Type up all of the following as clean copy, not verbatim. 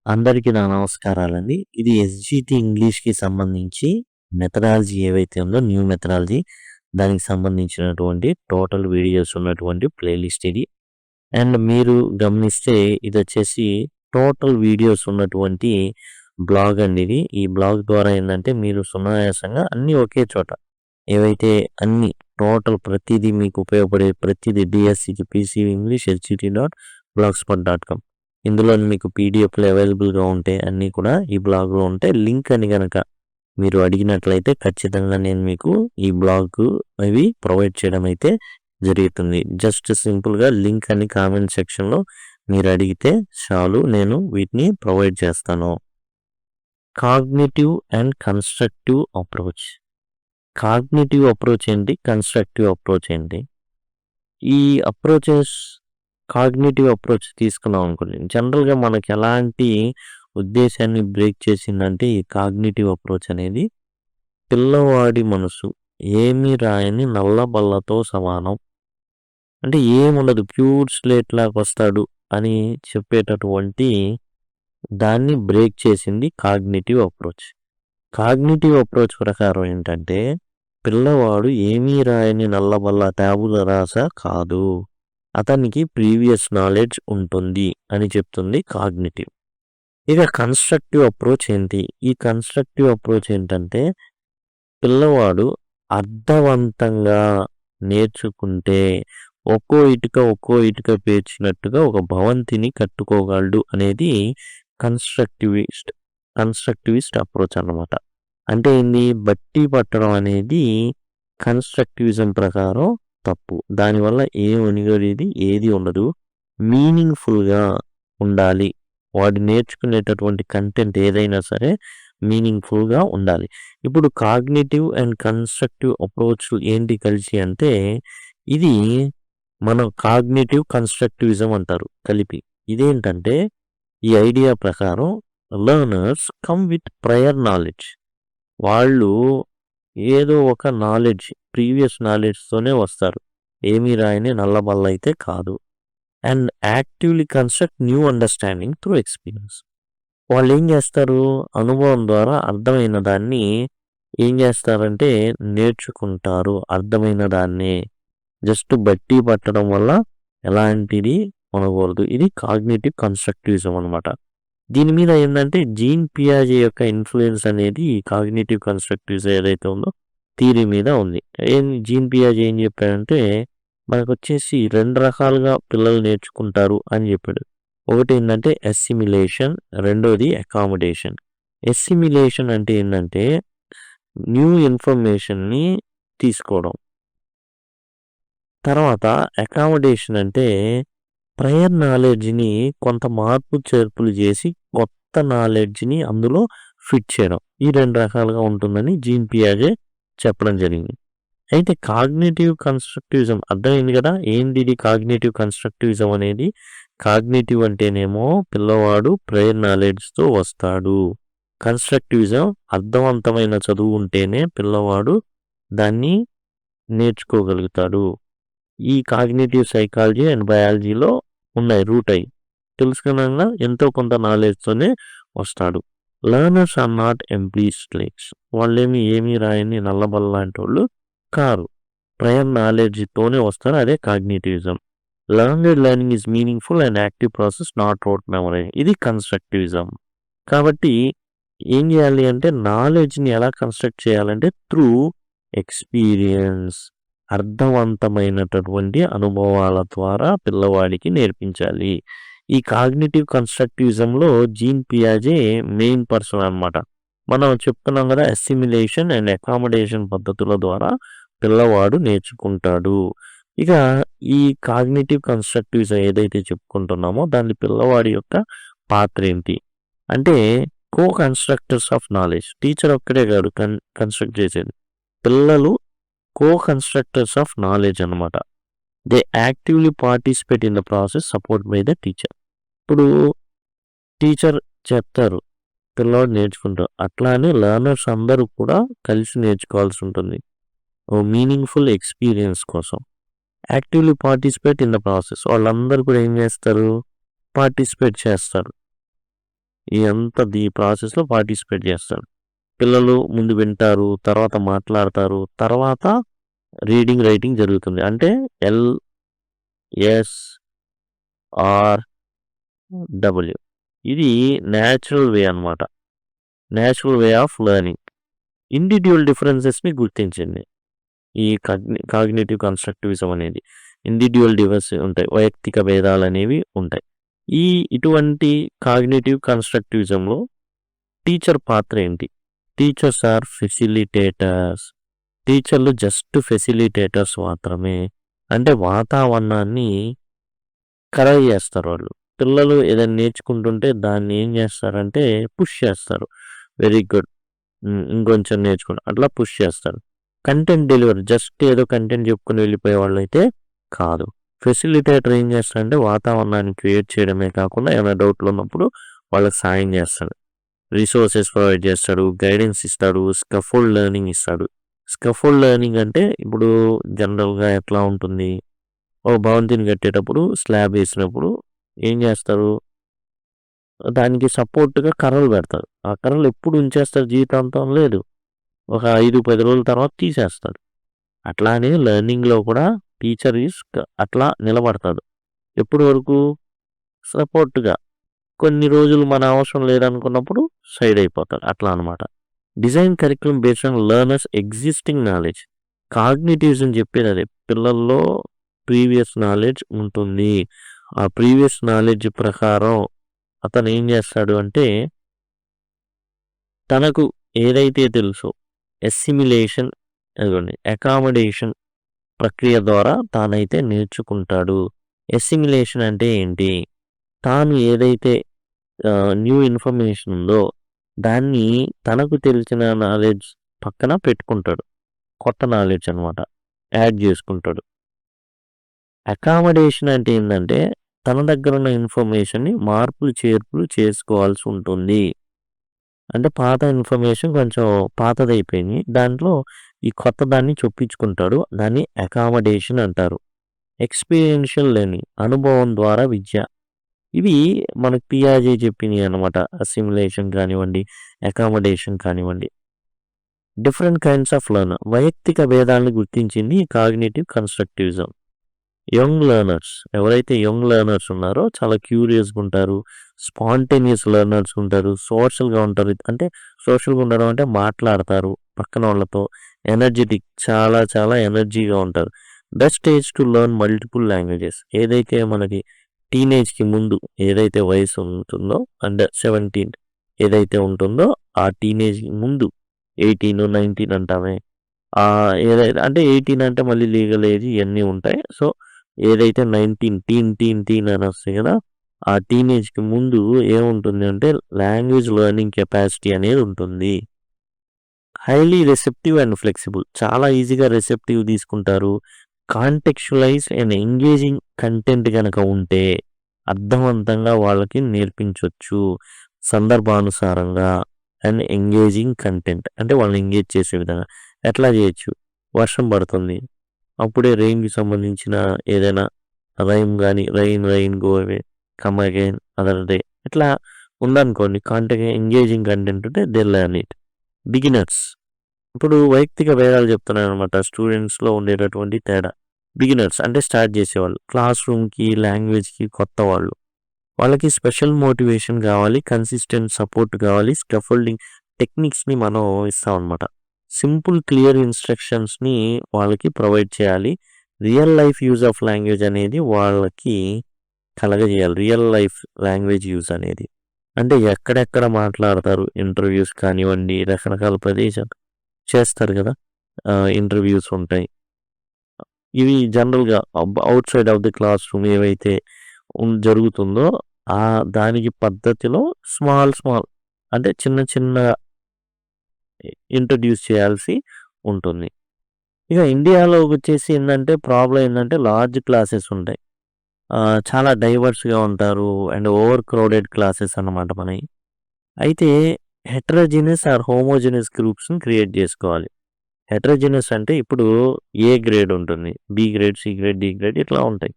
అందరికీ నా నమస్కారాలండి. ఇది ఎస్‌జిటి ఇంగ్లీష్‌కి సంబంధించి మెథడాలజీ ఏవైతే ఉందో న్యూ మెథడాలజీ దానికి సంబంధించినటువంటి టోటల్ వీడియోస్ ఉన్నటువంటి ప్లేలిస్ట్ ఇది. అండ్ మీరు గమనిస్తే ఇదొచ్చేసి టోటల్ వీడియోస్ ఉన్నటువంటి బ్లాగ్ అండి ఇది. ఈ బ్లాగ్ ద్వారా ఏందంటే మీరు సునాయాసంగా అన్నీ ఒకే చోట ఏవైతే అన్నీ టోటల్ ప్రతీదీ మీకు ఉపయోగపడే ప్రతీదీ డిఎస్సికి పీసీ ఇంగ్లీష్ hgt.blogspot.com ఇందులో మీకు పీడిఎఫ్లు అవైలబుల్గా ఉంటాయి. అన్నీ కూడా ఈ బ్లాగ్లో ఉంటాయి. లింక్ అని కనుక మీరు అడిగినట్లయితే ఖచ్చితంగా నేను మీకు ఈ బ్లాగ్ అవి ప్రొవైడ్ చేయడం అయితే జరుగుతుంది. జస్ట్ సింపుల్గా లింక్ అని కామెంట్ సెక్షన్లో మీరు అడిగితే చాలు, నేను వీటిని ప్రొవైడ్ చేస్తాను. Cognitive and constructive approach. Cognitive approach ఏంటి, కన్స్ట్రక్టివ్ అప్రోచ్ ఏంటి? ఈ అప్రోచెస్ కాగ్నిటివ్ అప్రోచ్ తీసుకున్నాం అనుకోండి, జనరల్గా మనకి ఎలాంటి ఉద్దేశాన్ని బ్రేక్ చేసిందంటే ఈ కాగ్నిటివ్ అప్రోచ్ అనేది పిల్లవాడి మనసు ఏమీ రాయని నల్లబల్లతో సమానం, అంటే ఏముండదు ప్యూర్ స్లేట్ లాగా వస్తాడు అని చెప్పేటటువంటి దాన్ని బ్రేక్ చేసింది కాగ్నిటివ్ అప్రోచ్. కాగ్నిటివ్ అప్రోచ్ ప్రకారం ఏంటంటే పిల్లవాడు ఏమీ రాయని నల్లబల్ల ట్యాబుల రాస కాదు, అతనికి ప్రీవియస్ నాలెడ్జ్ ఉంటుంది అని చెప్తుంది కాగ్నిటివ్. ఇక కన్స్ట్రక్టివ్ అప్రోచ్ ఏంటి? ఈ కన్స్ట్రక్టివ్ అప్రోచ్ ఏంటంటే పిల్లవాడు అర్థవంతంగా నేర్చుకుంటే ఒక్కో ఇటుక పేర్చినట్టుగా ఒక భవంతిని కట్టుకోగలడు అనేది కన్స్ట్రక్టివిస్ట్ అప్రోచ్ అన్నమాట. అంటే ఏంది, బట్టి పట్టడం అనేది కన్స్ట్రక్టివిజం ప్రకారం తప్పు. దానివల్ల ఏది ఉండదు. మీనింగ్ఫుల్గా ఉండాలి. వాడు నేర్చుకునేటటువంటి కంటెంట్ ఏదైనా సరే మీనింగ్ఫుల్గా ఉండాలి. ఇప్పుడు కాగ్నిటివ్ అండ్ కన్స్ట్రక్టివ్ అప్రోచ్ ఏంటి కలిసి అంటే ఇది మనం కాగ్నిటివ్ కన్స్ట్రక్టివిజం అంటారు కలిపి. ఇదేంటంటే ఈ ఐడియా ప్రకారం learners come with prior knowledge. వాళ్ళు ఏదో ఒక నాలెడ్జ్ ప్రీవియస్ నాలెడ్జ్తోనే వస్తారు, ఏమీ రాయని నల్లబల్ల అయితే కాదు. And actively construct new understanding through experience. వాళ్ళు ఏం చేస్తారు, అనుభవం ద్వారా అర్థమైన దాన్ని ఏం చేస్తారంటే నేర్చుకుంటారు. అర్థమైన దాన్నే జస్ట్ బట్టి పట్టడం వల్ల ఎలాంటిది కొనకూడదు. ఇది కాగ్నిటివ్ కన్స్ట్రక్టివిజం అనమాట. దీని మీద ఏంటంటే జీన్ పియాజే యొక్క ఇన్ఫ్లుయెన్స్ అనేది ఈ కాగ్నిటివ్ కన్స్ట్రక్టివిజం ఏదైతే ఉందో థియరీ మీద ఉంది. జీన్ పియాజే ఏం చెప్పాడంటే మనకు వచ్చేసి 2 రకాలుగా పిల్లలు నేర్చుకుంటారు అని చెప్పాడు. ఒకటి ఏంటంటే అసిమిలేషన్, రెండోది అకామిడేషన్. అసిమిలేషన్ అంటే ఏంటంటే న్యూ ఇన్ఫర్మేషన్ని తీసుకోవడం. తర్వాత అకామిడేషన్ అంటే ప్రయర్ నాలెడ్జ్ని కొంత మార్పు చేర్పులు చేసి కొత్త నాలెడ్జ్ని అందులో ఫిట్ చేయడం. ఈ 2 రకాలుగా ఉంటుందని జీన్ పియాజే చెప్పడం జరిగింది. అయితే కాగ్నిటివ్ కన్స్ట్రక్టివిజం అర్థమైంది కదా. ఏంటి ఇది కాగ్నిటివ్ కన్స్ట్రక్టివిజం అనేది? కాగ్నిటివ్ అంటేనేమో పిల్లవాడు ప్రయర్ నాలెడ్జ్తో వస్తాడు. కన్స్ట్రక్టివిజం అర్థవంతమైన చదువు ఉంటేనే పిల్లవాడు దాన్ని నేర్చుకోగలుగుతాడు. ఈ కాగ్నిటివ్ సైకాలజీ అండ్ బయాలజీలో ఉన్నాయి, రూట్ అయ్యి తెలుసుకున్నాక ఎంతో కొంత నాలెడ్జ్తోనే వస్తాడు. Learners are not empty slates. ఏమీ రాయని నల్లబల్ల లాంటి వాళ్ళు కారు, ప్రయర్ నాలెడ్జ్తోనే వస్తారు. అదే cognitivism. Learning is meaningful and active process, not rote memory. ఇది కన్స్ట్రక్టివిజం. కాబట్టి ఏం చేయాలి అంటే నాలెడ్జ్ని ఎలా కన్స్ట్రక్ట్ చేయాలంటే త్రూ ఎక్స్పీరియన్స్, అర్థవంతమైనటువంటి అనుభవాల ద్వారా పిల్లవాడికి నేర్పించాలి. ఈ కాగ్నిటివ్ కన్స్ట్రక్టివిజంలో జీన్ పియాజే మెయిన్ పర్సన్ అన్నమాట. మనం చెప్తున్నాం కదా, అసిమిలేషన్ అండ్ అకామిడేషన్ పద్ధతుల ద్వారా పిల్లవాడు నేర్చుకుంటాడు. ఇక ఈ కాగ్నిటివ్ కన్స్ట్రక్టివిజం ఏదైతే చెప్పుకుంటున్నామో దాని పిల్లవాడి యొక్క పాత్ర ఏంటి అంటే కో కన్స్ట్రక్టర్స్ ఆఫ్ నాలెడ్జ్. టీచర్ ఒక్కడే కాదు కన్స్ట్రక్ట్ చేసేది, పిల్లలు కో కన్స్ట్రక్టర్స్ ఆఫ్ నాలెడ్జ్ అనమాట. They actively participate in the process support by the teacher. ఇప్పుడు టీచర్ చెప్తారు, పిల్లవాడు నేర్చుకుంటారు. అట్లానే లెర్నర్స్ అందరూ కూడా కలిసి నేర్చుకోవాల్సి ఉంటుంది ఓ మీనింగ్ఫుల్ ఎక్స్పీరియన్స్ కోసం. Actively participate in the process, వాళ్ళందరూ కూడా ఏం చేస్తారు, పార్టిసిపేట్ చేస్తారు. ఈ ప్రాసెస్‌లో పార్టిసిపేట్ చేస్తాడు. పిల్లలు ముందు వింటారు, తర్వాత మాట్లాడతారు, తర్వాత రీడింగ్, రైటింగ్ జరుగుతుంది. అంటే LSRW ఇది నేచురల్ వే అన్నమాట. Natural way of learning. Individual డిఫరెన్సెస్‌ని గుర్తించండి. ఈ కాగ్నిటివ్ కన్‌స్ట్రక్టివిజం అనేది. ఇండివిడ్యువల్ డిఫరెన్స్ ఉంటాయి. వైయక్తిక భేదాలనేవి ఉంటాయి. ఇటువంటి కాగ్నిటివ్ కన్‌స్ట్రక్టివిజంలో టీచర్ పాత్ర ఏంటి? Teachers are facilitators. టీచర్లు జస్ట్ ఫెసిలిటేటర్స్ మాత్రమే. అంటే వాతావరణాన్ని ఖరారు చేస్తారు వాళ్ళు. పిల్లలు ఏదైనా నేర్చుకుంటుంటే దాన్ని ఏం చేస్తారంటే పుష్ చేస్తారు. Very good. ఇంకొంచెం నేర్చుకోండి. అట్లా పుష్ చేస్తారు. కంటెంట్ డెలివరీ జస్ట్ ఏదో కంటెంట్ చెప్పుకొని వెళ్ళిపోయే వాళ్ళైతే కాదు. ఫెసిలిటేటర్ ఏం చేస్తాడంటే వాతావరణాన్ని క్రియేట్ చేయడమే కాకుండా ఏమైనా డౌట్లు ఉన్నప్పుడు వాళ్ళకి సాయం చేస్తాడు. రిసోర్సెస్ ప్రొవైడ్ చేస్తాడు, గైడెన్స్ ఇస్తాడు, స్కఫోల్డ్ లెర్నింగ్ ఇస్తాడు. స్కఫోల్డ్ లెర్నింగ్ అంటే ఇప్పుడు జనరల్‌గా ఎట్లా ఉంటుంది? ఓ భవంతిని కట్టేటప్పుడు స్లాబ్ వేసినప్పుడు ఏం చేస్తారు? దానికి సపోర్ట్‌గా కర్రలు పెడతారు. ఆ కర్రలు ఎప్పుడు ఉంచేస్తారు జీవితాంతం లేదు. ఒక 5, 10 రోజుల తర్వాత తీసేస్తాడు. అట్లానే లెర్నింగ్‌లో కూడా టీచర్ అట్లా నిలబడతాడు. ఎప్పటి వరకు? సపోర్ట్‌గా. కొన్ని రోజులు మన అవసరం లేదనుకున్నప్పుడు సైడ్ అయిపోతాడు. అట్లా అనమాట. Design curriculum based on learners existing knowledge. Cognitives చెప్పేది అదే. పిల్లల్లో ప్రీవియస్ నాలెడ్జ్ ఉంటుంది. ఆ ప్రీవియస్ నాలెడ్జ్ ప్రకారం అతను ఏం చేస్తాడు అంటే తనకు ఏదైతే తెలుసో అసిమిలేషన్ అకామిడేషన్ ప్రక్రియ ద్వారా తానైతే నేర్చుకుంటాడు. అసిమిలేషన్ అంటే ఏంటి? తాను ఏదైతే న్యూ ఇన్ఫర్మేషన్ ఉందో దాన్ని తనకు తెలిసిన నాలెడ్జ్ పక్కన పెట్టుకుంటాడు. కొత్త నాలెడ్జ్ అనమాట. యాడ్ చేసుకుంటాడు. అకామిడేషన్ అంటే ఏంటంటే తన దగ్గర ఉన్న ఇన్ఫర్మేషన్‌ని మార్పులు, చేర్పులు చేసుకోవాల్సి ఉంటుంది. అంటే పాత ఇన్ఫర్మేషన్ కొంచెం పాతదైపోయింది. దాంట్లో ఈ కొత్త దాన్ని చొప్పించుకుంటాడు. దాన్ని అకామిడేషన్ అంటారు. ఎక్స్‌పీరియన్షియల్ లెర్నింగ్ అనుభవం ద్వారా విద్య. ఇవి మనకు పియాజే చెప్పినయి అనమాట. అసిమిలేషన్ కానివ్వండి, అకామిడేషన్ కానివ్వండి. డిఫరెంట్ కైండ్స్ ఆఫ్ లెర్నర్ వైయక్తిక భేదాలను గుర్తించింది కాగ్నిటివ్ కన్‌స్ట్రక్టివిజం. యంగ్ లెర్నర్స్ ఎవరైతే యంగ్ లెర్నర్స్ ఉన్నారో చాలా క్యూరియస్‌గా ఉంటారు. స్పాంటేనియస్ లెర్నర్స్ ఉంటారు. సోషల్‌గా ఉంటారు. అంటే సోషల్‌గా ఉండడం అంటే మాట్లాడతారు పక్కన వాళ్ళతో. ఎనర్జిటిక్ చాలా చాలా ఎనర్జీగా ఉంటారు. Best age to learn multiple languages. ఏదైతే మనకి టీనేజ్‌కి ముందు ఏదైతే వయసు ఉంటుందో అండర్ 17 ఏదైతే ఉంటుందో ఆ టీనేజ్‌కి ముందు 18, 19 అంటామే. ఏదైతే అంటే 18 అంటే మళ్ళీ లీగల్ ఏజ్ ఇయన్నీ ఉంటాయి. సో, ఏదైతే 19 టీన్ అని వస్తాయి కదా! ఆ టీనేజ్‌కి ముందు ఏముంటుంది అంటే లాంగ్వేజ్ లెర్నింగ్ కెపాసిటీ అనేది ఉంటుంది. Highly receptive and flexible. చాలా ఈజీగా రిసెప్టివ్ తీసుకుంటారు. కాంటెక్చువలైజ్ అండ్ ఎంగేజింగ్ కంటెంట్ గనక ఉంటే అర్థవంతంగా వాళ్ళకి నేర్పించొచ్చు. సందర్భానుసారంగా అండ్ ఎంగేజింగ్ కంటెంట్. అంటే వాళ్ళని ఎంగేజ్ చేసే విధంగా. ఎట్లా చేయొచ్చు? వర్షం పడుతుంది. అప్పుడే రెయిన్‌కి సంబంధించిన ఏదైనా రైమ్ గాని rain go away, come again, other day ఇట్లా ఉందనుకోండి. ఎంగేజింగ్ కంటెంట్ ఉంటే దే లెర్న్ ఇట్. బిగినర్స్. ఇప్పుడు వైయక్తిక భేదాలు చెప్తున్నాననమాట. స్టూడెంట్స్‌లో ఉండేటటువంటి తేడా. బిగినర్స్ అంటే స్టార్ట్ చేసేవాళ్ళు. క్లాస్ రూమ్‌కి, లాంగ్వేజ్‌కి కొత్త వాళ్ళు. వాళ్ళకి స్పెషల్ మోటివేషన్ కావాలి. కన్సిస్టెంట్ సపోర్ట్ కావాలి. స్కాఫోల్డింగ్ టెక్నిక్స్‌ని మనం ఇస్తామనమాట. సింపుల్ క్లియర్ ఇన్‌స్ట్రక్షన్స్‌ని వాళ్ళకి ప్రొవైడ్ చేయాలి. Real life use of language అనేది వాళ్ళకి కలగజేయాలి. రియల్ లైఫ్ లాంగ్వేజ్ యూజ్ అనేది. అంటే ఎక్కడెక్కడ మాట్లాడతారు ఇంటర్వ్యూస్ కానివ్వండి, రకరకాల ప్రదేశాలు చేస్తారు కదా! ఇంటర్వ్యూస్ ఉంటాయి. ఇవి జనరల్‌గా out side of the class room ఏవైతే జరుగుతుందో దానికి పద్ధతిలో స్మాల్ అంటే చిన్న చిన్నగా ఇంట్రొడ్యూస్ చేయాల్సి ఉంటుంది. ఇక ఇండియాలోకొచ్చేసి ఏందంటే ప్రాబ్లమ్ ఏందంటే లార్జ్ క్లాసెస్ ఉంటాయి. చాలా డైవర్స్‌గా ఉంటారు. అండ్ ఓవర్ క్రౌడెడ్ క్లాసెస్ అన్నమాట మనయి. అయితే హెటెరోజీనస్ ఆర్ హోమోజీనస్ గ్రూప్స్‌ని క్రియేట్ చేసుకోవాలి. హెటెరోజీనస్ అంటే ఇప్పుడు ఏ గ్రేడ్ ఉంటుంది. B grade, C grade, D grade ఇట్లా ఉంటాయి.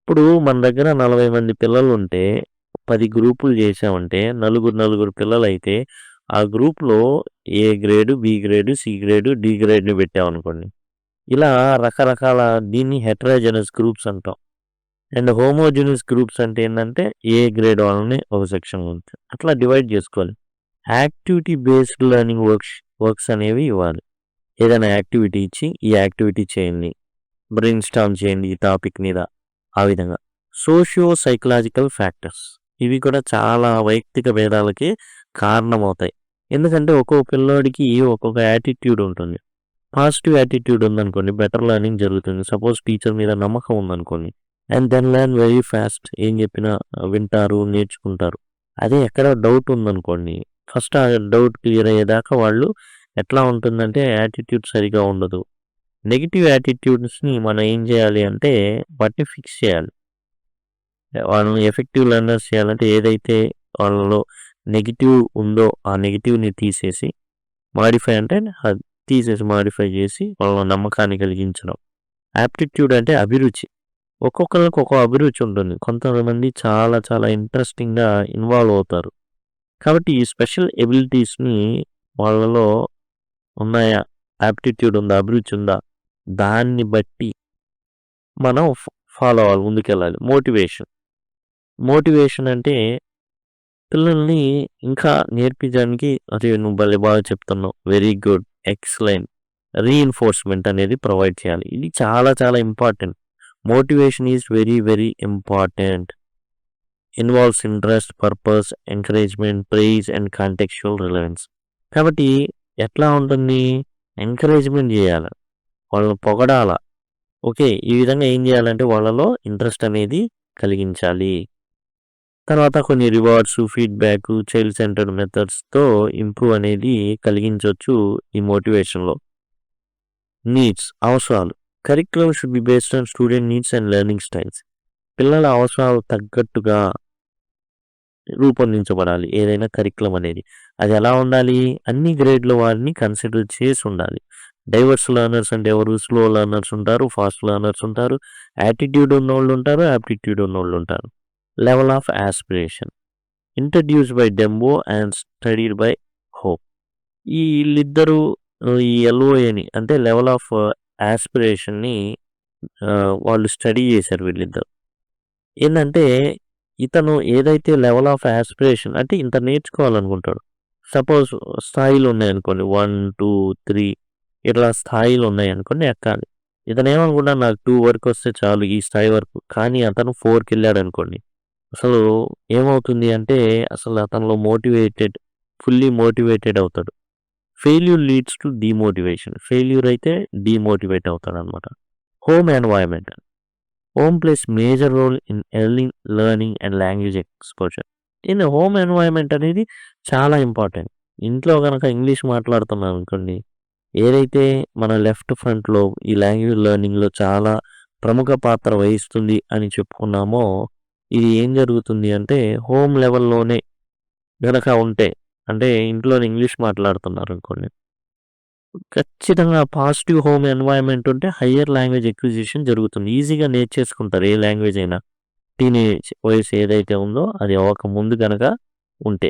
ఇప్పుడు మన దగ్గర 40 మంది పిల్లలుంటే 10 గ్రూపులు చేశామంటే నలుగురు పిల్లలైతే ఆ గ్రూప్‌లో A grade, B grade, C grade, D గ్రేడ్‌ని పెట్టామనుకోండి. ఇలా రకరకాల దీన్ని హెటెరోజెనస్ గ్రూప్స్ అంటాం. అండ్ హోమోజీనియస్ గ్రూప్స్ అంటే ఏందంటే ఏ గ్రేడ్ వాళ్ళని ఒక సెక్షన్‌లో ఉంచుతాం. అట్లా డివైడ్ చేసుకోవాలి. యాక్టివిటీ బేస్డ్ లెర్నింగ్ వర్క్స్ అనేవి ఇవ్వాలి. ఏదైనా యాక్టివిటీ ఇచ్చి ఈ యాక్టివిటీ చేయండి. బ్రెయిన్ స్టార్మ్ చేయండి ఈ టాపిక్ మీద. ఆ విధంగా. సోషియో సైకలాజికల్ ఫ్యాక్టర్స్ ఇవి కూడా చాలా వైయక్తిక భేదాలకి కారణమవుతాయి. ఎందుకంటే ఒక్కో పిల్లోడికి ఒక్కొక్క యాటిట్యూడ్ ఉంటుంది. పాజిటివ్ యాటిట్యూడ్ ఉందనుకోండి బెటర్ లెర్నింగ్ జరుగుతుంది. సపోజ్ టీచర్ మీద నమ్మకం ఉందనుకోండి. And then learn very fast. ఏం చెప్పినా వింటారు, నేర్చుకుంటారు. అదే ఎక్కడ డౌట్ ఉందనుకోండి, ఫస్ట్ ఆ డౌట్ క్లియర్ అయ్యేదాకా వాళ్ళు ఎట్లా ఉంటుందంటే యాటిట్యూడ్ సరిగా ఉండదు. నెగెటివ్ యాటిట్యూడ్స్‌ని మనం ఏం చేయాలి అంటే వాటిని ఫిక్స్ చేయాలి. వాళ్ళని ఎఫెక్టివ్ లెర్నర్స్ చేయాలంటే ఏదైతే వాళ్ళలో నెగెటివ్ ఉందో ఆ నెగెటివ్‌ని తీసేసి మాడిఫై అంటే అది తీసేసి మాడిఫై చేసి వాళ్ళ నమ్మకాన్ని కలిగించడం. యాప్టిట్యూడ్ అంటే అభిరుచి. ఒక్కొక్కళ్ళకి ఒక్కో అభిరుచి ఉంటుంది. కొంతమంది చాలా చాలా ఇంట్రెస్టింగ్‌గా ఇన్వాల్వ్ అవుతారు. కాబట్టి ఈ స్పెషల్ ఎబిలిటీస్‌ని వాళ్ళలో ఉన్నాయా? యాప్టిట్యూడ్ ఉందా? అభిరుచి ఉందా? దాన్ని బట్టి మనం ఫాలో అవ్వాలి. ముందుకెళ్ళాలి. మోటివేషన్ అంటే పిల్లల్ని ఇంకా నేర్పించడానికి అరే నువ్వు భలే బాగా చెప్తున్నావు. Very good. ఎక్సలెంట్. రీఇన్ఫోర్స్‌మెంట్ అనేది ప్రొవైడ్ చేయాలి. ఇది చాలా చాలా important. Motivation is very very important. Involves interest, purpose, encouragement, praise and contextual relevance. కాబట్టి ఎట్లా ఉంటుంది? ఎంకరేజ్‌మెంట్ చేయాలి. వాళ్ళని పొగడాల. ఓకే. ఈ విధంగా ఏం చేయాలంటే వాళ్ళలో ఇంట్రెస్ట్ అనేది కలిగించాలి. తర్వాత కొన్ని రివార్డ్స్, ఫీడ్‌బ్యాక్, చైల్డ్ సెంటర్డ్ మెథడ్స్‌తో ఇంప్రూవ్ అనేది కలిగించొచ్చు ఈ మోటివేషన్‌లో. నీడ్స్ అవసరాలు. Curriculum should be based on student needs and learning styles. పిల్లల అవసరాలకు తగ్గట్టుగా రూపొందించబడాలి ఏదైనా కరిక్యులమ్ అనేది. అది ఎలా ఉండాలి? అన్ని గ్రేడ్‌ల వారిని కన్సిడర్ చేసి ఉండాలి. డైవర్స్ లెర్నర్స్ అంటే ఎవరు? స్లో లెర్నర్స్ ఉంటారు, ఫాస్ట్ లెర్నర్స్ ఉంటారు, యాటిట్యూడ్ ఉన్నోళ్ళు ఉంటారు, యాప్టిట్యూడ్ ఉన్నోళ్ళు ఉంటారు. Level of aspiration introduced by Dembo and studied by Hoppe. ఈ వీళ్ళిద్దరూ ఈ ఎల్ఓఏని అంటే లెవెల్ ఆఫ్ యాస్పిరేషన్‌ని వాళ్ళు స్టడీ చేశారు వీళ్ళిద్దరు. ఏందంటే ఇతను ఏదైతే లెవెల్ ఆఫ్ యాస్పిరేషన్ అంటే ఇంత నేర్చుకోవాలనుకుంటాడు. సపోజ్ స్థాయిలు ఉన్నాయనుకోండి 1, 2, 3 ఇట్లా స్థాయిలు ఉన్నాయనుకోండి ఎక్కాలి. ఇతను ఏమనుకుంటాడు నాకు 2 వరకు వస్తే చాలు ఈ స్థాయి వరకు. కానీ అతను 4కి వెళ్ళాడనుకోండి. అసలు ఏమవుతుంది అంటే అసలు అతనిలో ఫుల్లీ మోటివేటెడ్ అవుతాడు. Failure leads to demotivation. Failure అయితే డీమోటివేట్ అవుతాడనమాట. Home environment. Home plays major role in early learning and language exposure. In home environment అనేది చాలా ఇంపార్టెంట్. ఇంట్లో గనక ఇంగ్లీష్ మాట్లాడుతున్నాం అనుకోండి, ఏదైతే మన లెఫ్ట్ ఫ్రంట్‌లో ఈ లాంగ్వేజ్ లెర్నింగ్‌లో చాలా ప్రముఖ పాత్ర వహిస్తుంది అని చెప్పుకున్నామో, ఇది ఏం జరుగుతుంది అంటే హోమ్ లెవెల్‌లోనే గనక ఉంటే, అంటే ఇంట్లోనే ఇంగ్లీష్ మాట్లాడుతున్నారనుకోండి, ఖచ్చితంగా పాజిటివ్ హోమ్ ఎన్వైర్న్మెంట్ ఉంటే హయ్యర్ లాంగ్వేజ్ అక్విజిషన్ జరుగుతుంది. ఈజీగా నేర్చేసుకుంటారు ఏ లాంగ్వేజ్ అయినా. టీనేజ్ వయసు ఏదైతే ఉందో అది అవ్వకముందు గనక ఉంటే.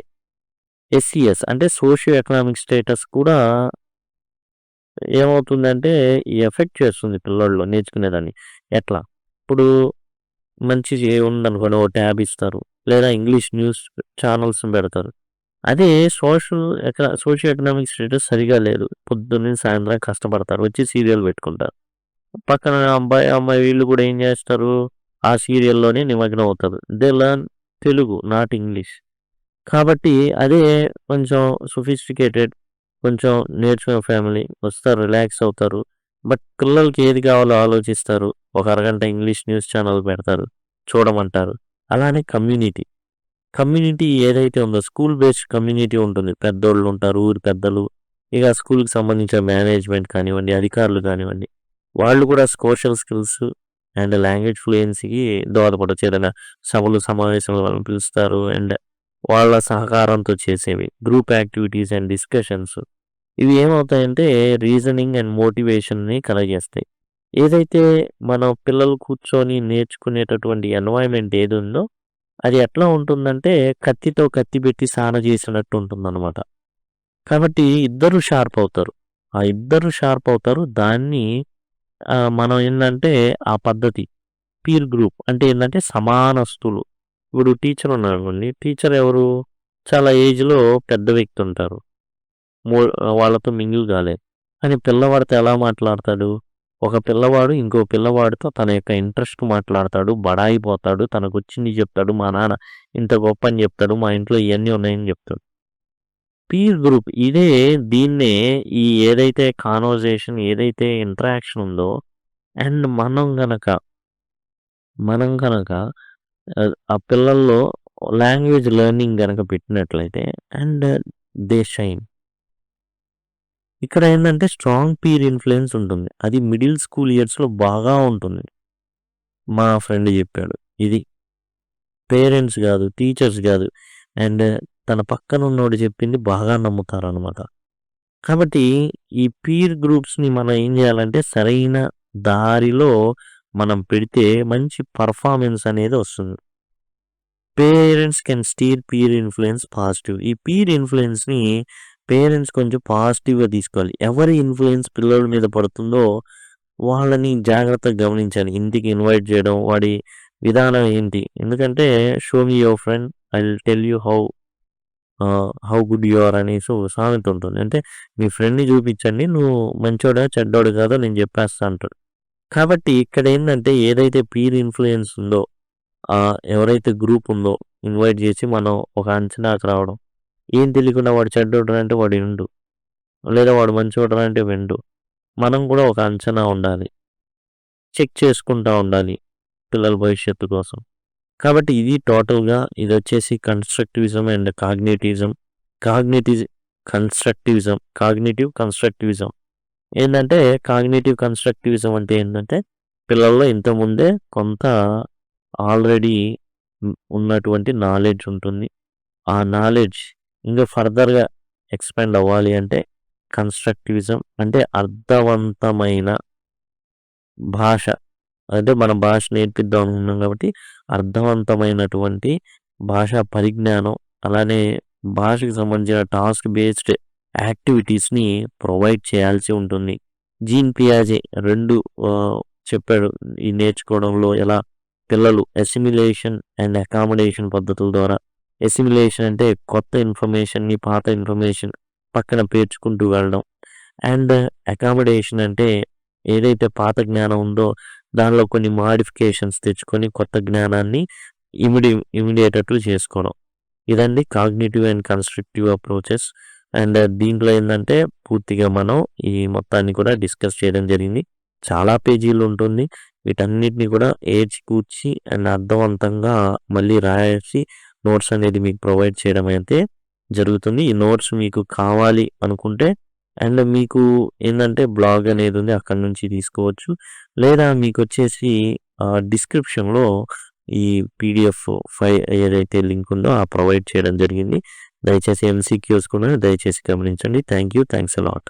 ఎస్‌ఈఎస్ అంటే సోషియో ఎకనామిక్ స్టేటస్ కూడా ఏమవుతుందంటే ఎఫెక్ట్ చేస్తుంది పిల్లోల్లో నేర్చుకునేదాన్ని. ఎట్లా? ఇప్పుడు మంచి ఉందనుకోండి ఓ ట్యాబ్ ఇస్తారు. లేదా ఇంగ్లీష్ న్యూస్ ఛానల్స్‌ని పెడతారు. అదే సోషియో ఎకనామిక్ స్టేటస్ సరిగా లేదు. పొద్దున్నుంచి సాయంత్రం కష్టపడతారు. వచ్చి సీరియల్ పెట్టుకుంటారు. పక్కన అబ్బాయి, అమ్మాయి వీళ్ళు కూడా ఏం చేస్తారు? ఆ సీరియల్‌లోనే నిమగ్నం అవుతారు. They learn Telugu not English. కాబట్టి అదే కొంచెం సొఫిస్టికేటెడ్ కొంచెం నేర్చుకునే ఫ్యామిలీ వస్తారు, రిలాక్స్ అవుతారు. బట్ పిల్లలకి ఏది కావాలో ఆలోచిస్తారు. ఒక అరగంట ఇంగ్లీష్ న్యూస్ ఛానల్ పెడతారు. చూడమంటారు. అలానే కమ్యూనిటీ ఏదైతే ఉందో స్కూల్ బేస్డ్ కమ్యూనిటీ ఉంటుంది. పెద్దోళ్ళు ఉంటారు, ఊరి పెద్దలు. ఇక స్కూల్‌కి సంబంధించిన మేనేజ్మెంట్ కానివ్వండి, అధికారులు కానివ్వండి. వాళ్ళు కూడా సోషల్ స్కిల్స్ అండ్ లాంగ్వేజ్ ఫ్లూయెన్సీకి దోహదపడొచ్చు. ఏదైనా సభలు, సమావేశాలు వాళ్ళని పిలుస్తారు. అండ్ వాళ్ళ సహకారంతో చేసేవి. Group activities and discussions. ఇవి ఏమవుతాయంటే రీజనింగ్ అండ్ మోటివేషన్‌ని కలగజేస్తాయి. ఏదైతే మనం పిల్లలు కూర్చొని నేర్చుకునేటటువంటి ఎన్వైర్న్మెంట్ ఏదుందో అది ఎట్లా ఉంటుందంటే కత్తితో కత్తి పెట్టి సాన చేసినట్టు ఉంటుందన్నమాట. కాబట్టి ఇద్దరు షార్ప్ అవుతారు. ఆ ఇద్దరు షార్ప్ అవుతారు. దాన్ని మనం ఏందంటే ఆ పద్ధతి పీర్ గ్రూప్ అంటే ఏందంటే సమానస్తులు. ఇప్పుడు టీచర్ ఉన్నారనుకోండి. టీచర్ ఎవరు? చాలా ఏజ్‌లో పెద్ద వ్యక్తి ఉంటారు. మో వాళ్ళతో మింగిల్ కాలేదు. కానీ పిల్లవాడితో ఎలా మాట్లాడతాడు? ఒక పిల్లవాడు ఇంకో పిల్లవాడితో తన యొక్క ఇంట్రెస్ట్ మాట్లాడతాడు. బడాయిపోతాడు. తనకొచ్చింది చెప్తాడు. మా నాన్న ఇంత గొప్ప అని చెప్తాడు. మా ఇంట్లో ఇయన్నీ ఉన్నాయని చెప్తాడు. పీర్ గ్రూప్ దీన్నే ఈ ఏదైతే కాన్వర్జేషన్ ఏదైతే ఇంటరాక్షన్ ఉందో అండ్ మనం గనక ఆ పిల్లల్లో లాంగ్వేజ్ లెర్నింగ్ గనక పెట్టినట్లయితే అండ్ దే షైన్. ఇక్కడ ఏందంటే స్ట్రాంగ్ పీర్ ఇన్‌ఫ్లూయెన్స్ ఉంటుంది. అది మిడిల్ స్కూల్ ఇయర్స్‌లో బాగా ఉంటుంది. మా ఫ్రెండ్ చెప్పాడు. ఇది పేరెంట్స్ గాదు, టీచర్స్ గాదు అండ్ తన పక్కనున్నోడు చెప్పింది బాగా నమ్ముతారనమాట. కాబట్టి ఈ పీర్ గ్రూప్స్‌ని మనం ఏం జేయాలంటే సరైన దారిలో మనం పెడితే మంచి పెర్ఫార్మన్స్ అనేది వస్తుంది. Parents can stir peer influence positive. ఈ పీర్ ఇన్‌ఫ్లూయెన్స్‌ని పేరెంట్స్ కొంచెం పాజిటివ్‌గా తీసుకోవాలి. ఎవరి ఇన్‌ఫ్లూయెన్స్ పిల్లల మీద పడుతుందో వాళ్ళని జాగ్రత్తగా గమనించాలి. ఇంటికి ఇన్వైట్ చేయడం, వాడి విధానం ఏంటి? ఎందుకంటే show me your friend I will tell you how good you are అనేసి ఒక సామెత ఉంటుంది. అంటే మీ ఫ్రెండ్‌ని చూపించండి. నువ్వు మంచోడా, చెడ్డోడు కాదో నేను చెప్పేస్తా అంటాడు. కాబట్టి ఇక్కడేందంటే ఏదైతే పీర్ ఇన్‌ఫ్లూయెన్స్ ఉందో ఎవరైతే గ్రూప్ ఉందో ఇన్వైట్ చేసి మనం ఒక అంచనాకు రావడం. ఏం తెలియకుండా వాడు చెడ్డోడురా అంటే వాడు వినడు. లేదా వాడు మంచోడురా అంటే వినడు. మనం కూడా ఒక అంచనా ఉండాలి. చెక్ చేసుకుంటా ఉండాలి పిల్లల భవిష్యత్తు కోసం. కాబట్టి ఇది టోటల్‌గా ఇదొచ్చేసి constructivism and cognitivism. Cognitive cognitive constructivism. ఏందంటే కాగ్నిటివ్ కన్‌స్ట్రక్టివిజం అంటే ఏందంటే పిల్లల్లో ఇంతకుముందే కొంత ఆల్రెడీ ఉన్నటువంటి నాలెడ్జ్ ఉంటుంది. ఆ నాలెడ్జ్ ఇంకా ఫర్దర్‌గా ఎక్స్‌పాండ్ అవ్వాలి అంటే కన్‌స్ట్రక్టివిజం అంటే అర్థవంతమైన భాష. అంటే మనం భాష నేర్పిద్దాం అనుకున్నాం కాబట్టి అర్థవంతమైనటువంటి భాషా పరిజ్ఞానం, అలానే భాషకు సంబంధించిన టాస్క్ బేస్డ్ యాక్టివిటీస్‌ని ప్రొవైడ్ చేయాల్సి ఉంటుంది. జీన్ పియాజే 2 చెప్పాడు. ఈ నేర్చుకోవడంలో ఎలా పిల్లలు అసిమిలేషన్ అండ్ అకామడేషన్ పద్ధతుల ద్వారా అసిమిలేషన్ అంటే కొత్త ఇన్ఫర్మేషన్‌ని, పాత ఇన్ఫర్మేషన్ పక్కన పేర్చుకుంటూ వెళ్ళడం. అండ్ అకామడేషన్ అంటే ఏదైతే పాత జ్ఞానం ఉందో దానిలో కొన్ని మోడిఫికేషన్స్ తెచ్చుకొని కొత్త జ్ఞానాన్ని ఇమిడియేటట్లు చేసుకోవడం. ఇదండి cognitive and constructive approaches. And దీంట్లో ఏందంటే పూర్తిగా మనం ఈ మొత్తాన్ని కూడా డిస్కస్ చేయడం జరిగింది. చాలా పేజీలు ఉంటుంది. వీటన్నిటిని కూడా ఏర్చికూర్చి అండ్ అర్థవంతంగా మళ్ళీ రాసి నోట్స్ అనేది మీకు ప్రొవైడ్ చేయడం అయితే జరుగుతుంది. ఈ నోట్స్ మీకు కావాలి అనుకుంటే అండ్ మీకు ఏందంటే బ్లాగ్ అనేది ఉంది. అక్కడి నుంచి తీసుకోవచ్చు. లేదా మీకొచ్చేసి డిస్క్రిప్షన్‌లో ఈ పీడీఎఫ్ ఏదైతే లింక్ ఉందో ప్రొవైడ్ చేయడం జరిగింది. దయచేసి ఎంసీక్యూస్ కూడా దయచేసి గమనించండి. Thanks a lot.